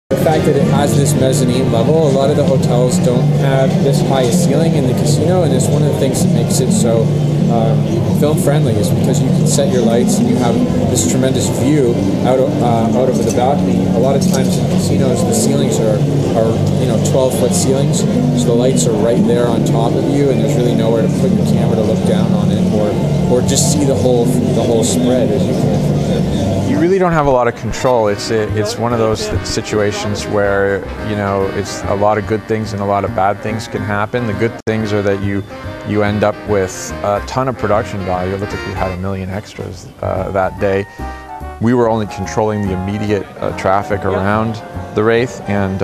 The fact that it has this mezzanine level, a lot of the hotels don't have this high a ceiling in the casino, and it's one of the things that makes it so film friendly, is because you can set your lights and you have this tremendous view out of the balcony. A lot of times in casinos, the ceilings are 12-foot ceilings, so the lights are right there on top of you, and there's really nowhere to put your camera to look down on it, or just see the whole spread as you can. You really don't have a lot of control. It's one of those situations where, you know, it's a lot of good things and a lot of bad things can happen. The good things are that you end up with a ton of production value. It looked like we had 1 million extras that day. We were only controlling the immediate traffic around the Wraith, and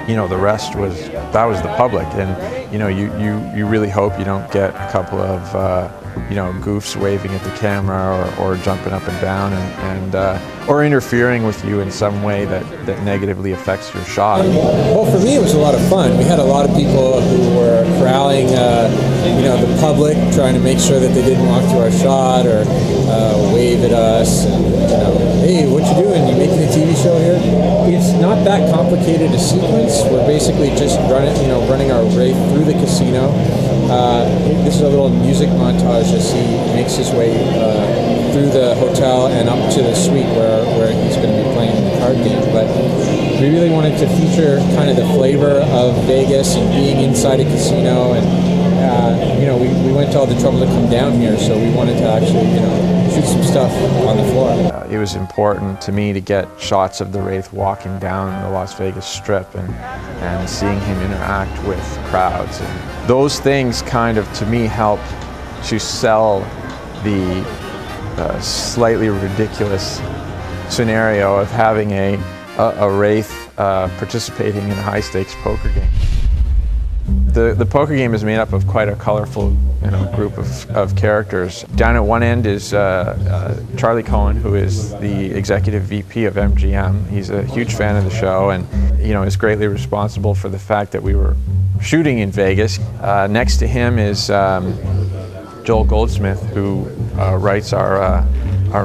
you know, the rest was the public. And you know, you really hope you don't get a couple of you know, goofs waving at the camera or jumping up and down or interfering with you in some way that negatively affects your shot. Well, for me it was a lot of fun. We had a lot of people who were corralling you know, the public, trying to make sure that they didn't walk through our shot or wave at us. And, you know, hey, what you doing? You making a TV show here? It's not that complicated a sequence. We're basically just running our Wraith through the casino. This is a little music montage as he makes his way through the hotel and up to the suite where he's going to be playing the card game. But we really wanted to feature kind of the flavor of Vegas and being inside a casino, and you know, we went to all the trouble to come down here, so we wanted to actually, you know, shoot some stuff on the floor. It was important to me to get shots of the Wraith walking down the Las Vegas Strip and seeing him interact with crowds. And those things kind of, to me, help to sell the slightly ridiculous scenario of having a Wraith participating in a high-stakes poker game. The poker game is made up of quite a colorful, you know, group of characters. Down at one end is Charlie Cohen, who is the executive VP of MGM. He's a huge fan of the show, and you know, is greatly responsible for the fact that we were shooting in Vegas. Next to him is Joel Goldsmith, who writes our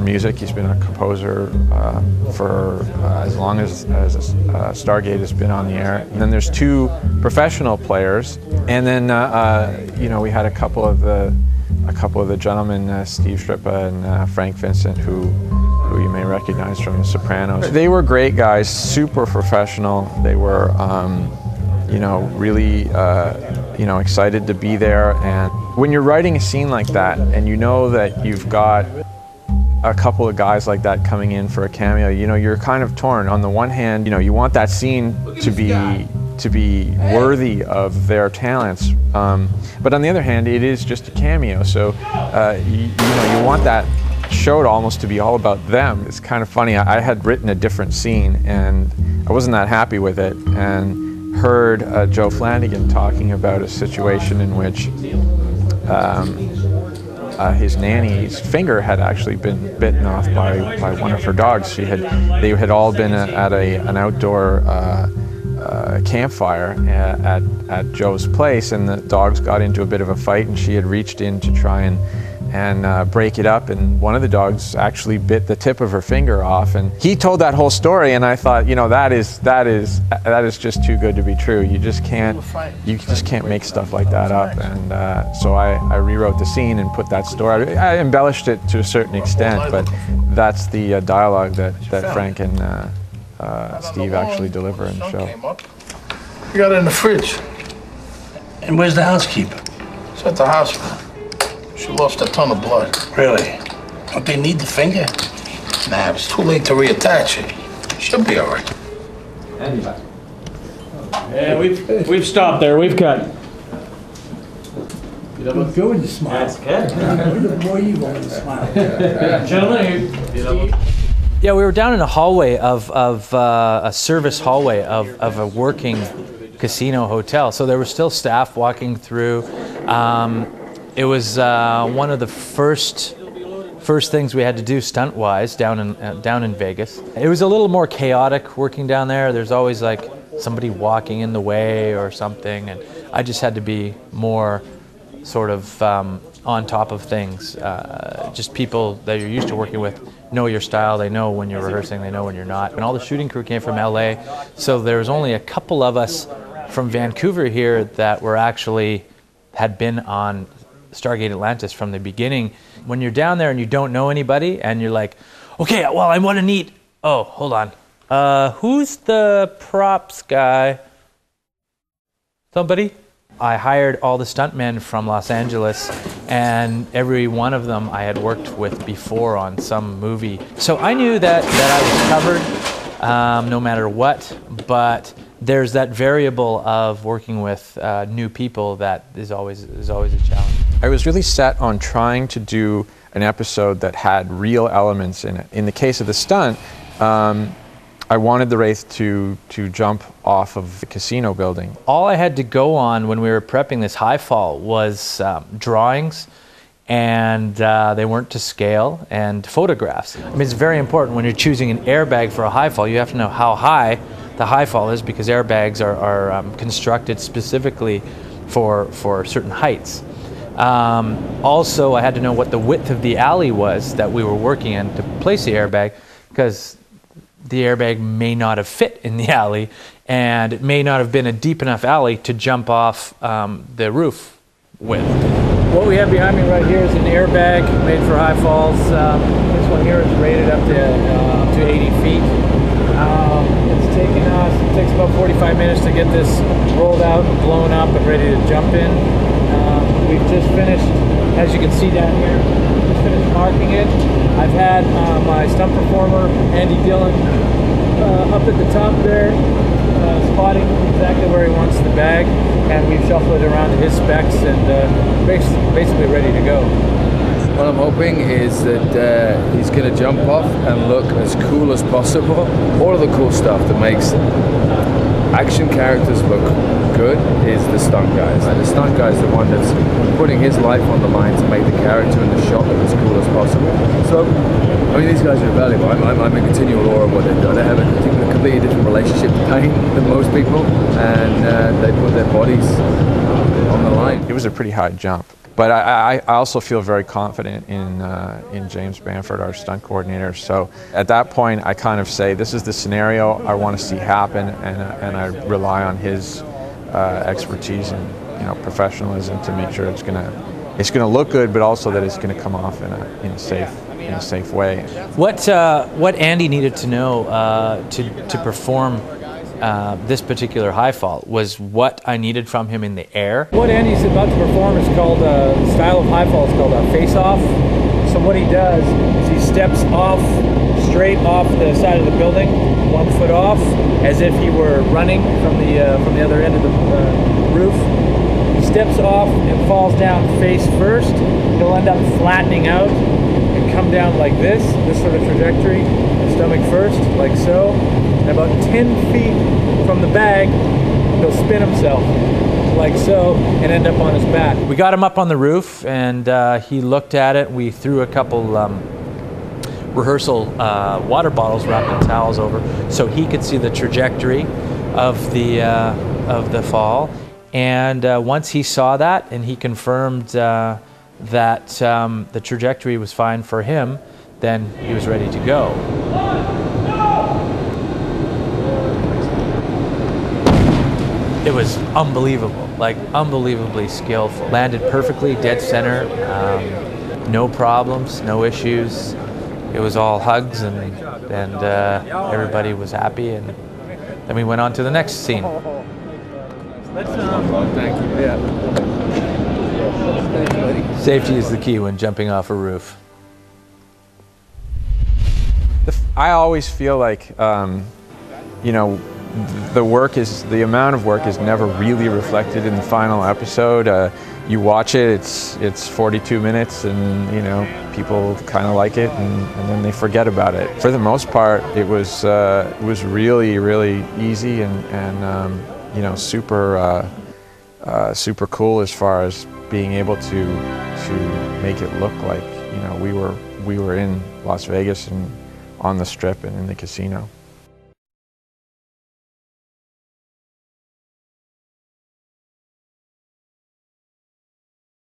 music. He's been a composer for as long as Stargate has been on the air. And then there's 2 professional players, and then you know, we had a couple of the gentlemen, Steve Strippa and Frank Vincent, who you may recognize from The Sopranos. They were great guys, super professional. They were you know, really you know, excited to be there. And when you're writing a scene like that, and you know that you've got a couple of guys like that coming in for a cameo, you know, you're kind of torn. On the one hand, you know, you want that scene to be worthy of their talents, but on the other hand, it is just a cameo, so you know, you want that show to almost to be all about them. It's kind of funny. I had written a different scene and I wasn't that happy with it, and heard Joe Flanagan talking about a situation in which his nanny's finger had actually been bitten off by one of her dogs. They had all been at an outdoor campfire at Joe's place, and the dogs got into a bit of a fight, and she had reached in to try and break it up, and one of the dogs actually bit the tip of her finger off. And he told that whole story, and I thought, you know, that is just too good to be true. You just can't make stuff like that up. And so I rewrote the scene and put that story. I embellished it to a certain extent, but that's the dialogue that Frank and Steve actually deliver in the show. You got it in the fridge. And where's the housekeeper? She's at the hospital. She lost a ton of blood. Really? Don't they need the finger? Nah, it's too late to reattach it. She'll be all right. Yeah, we've stopped there. We've cut. You look good when you smile. That's good. The more you want to smile. Gentlemen, yeah, we were down in a hallway of a service hallway of a working casino hotel. So there were still staff walking through. It was one of the first things we had to do stunt-wise down in Vegas. It was a little more chaotic working down there. There's always like somebody walking in the way or something, and I just had to be more sort of on top of things. Just people that you're used to working with know your style. They know when you're rehearsing. They know when you're not. And all the shooting crew came from LA, so there was only a couple of us from Vancouver here that were actually had been on Stargate Atlantis from the beginning. When you're down there and you don't know anybody, and you're like, okay, well, I want to meet. Oh, hold on. Who's the props guy? Somebody? I hired all the stuntmen from Los Angeles, and every one of them I had worked with before on some movie. So I knew that I was covered no matter what, but there's that variable of working with new people that is always a challenge. I was really set on trying to do an episode that had real elements in it. In the case of the stunt, I wanted the Wraith to jump off of the casino building. All I had to go on when we were prepping this high fall was drawings, and they weren't to scale, and photographs. I mean, it's very important when you're choosing an airbag for a high fall. You have to know how high the high fall is, because airbags are constructed specifically for certain heights. Also, I had to know what the width of the alley was that we were working in to place the airbag, because the airbag may not have fit in the alley, and it may not have been a deep enough alley to jump off the roof with. What we have behind me right here is an airbag made for high falls. This one here is rated up to 80 feet. It takes about 45 minutes to get this rolled out and blown up and ready to jump in. We've just finished, as you can see down here, just finished marking it. I've had my stunt performer, Andy Dillon, up at the top there, spotting exactly where he wants the bag, and we've shuffled it around to his specs and basically ready to go. What I'm hoping is that he's going to jump off and look as cool as possible. All of the cool stuff that makes action characters look good is the stunt guys. And the stunt guy is the one that's putting his life on the line to make the character and the shot look as cool as possible. So, I mean, these guys are invaluable. I'm in continual awe of what they've done. They have a completely different relationship to pain than most people, and they put their bodies on the line. It was a pretty high jump. But I also feel very confident in James Bamford, our stunt coordinator. So at that point, I kind of say, this is the scenario I want to see happen, and I rely on his expertise and professionalism to make sure it's gonna look good, but also that it's gonna come off in a safe way. What Andy needed to know to perform this particular high fall was what I needed from him in the air. What Andy's about to perform is called, the style of high fall is called a face-off. So what he does is he steps off, straight off the side of the building, 1 foot off, as if he were running from the other end of the roof. He steps off and falls down face first. He'll end up flattening out and come down like this sort of trajectory, stomach first, like so. And about 10 feet from the bag, he'll spin himself, like so, and end up on his back. We got him up on the roof, and he looked at it. We threw a couple rehearsal water bottles wrapped in towels over, so he could see the trajectory of the fall. And once he saw that, and he confirmed that the trajectory was fine for him, then he was ready to go. It was unbelievable, like unbelievably skillful. Landed perfectly, dead center, no problems, no issues. It was all hugs, and everybody was happy, and then we went on to the next scene. Thank you. Yeah. Thank you, buddy. Safety is the key when jumping off a roof. I always feel like, the amount of work is never really reflected in the final episode. You watch it, it's 42 minutes, and people kind of like it, and then they forget about it. For the most part, it was really, really easy and super cool as far as being able to make it look like we were in Las Vegas and on the Strip and in the casino.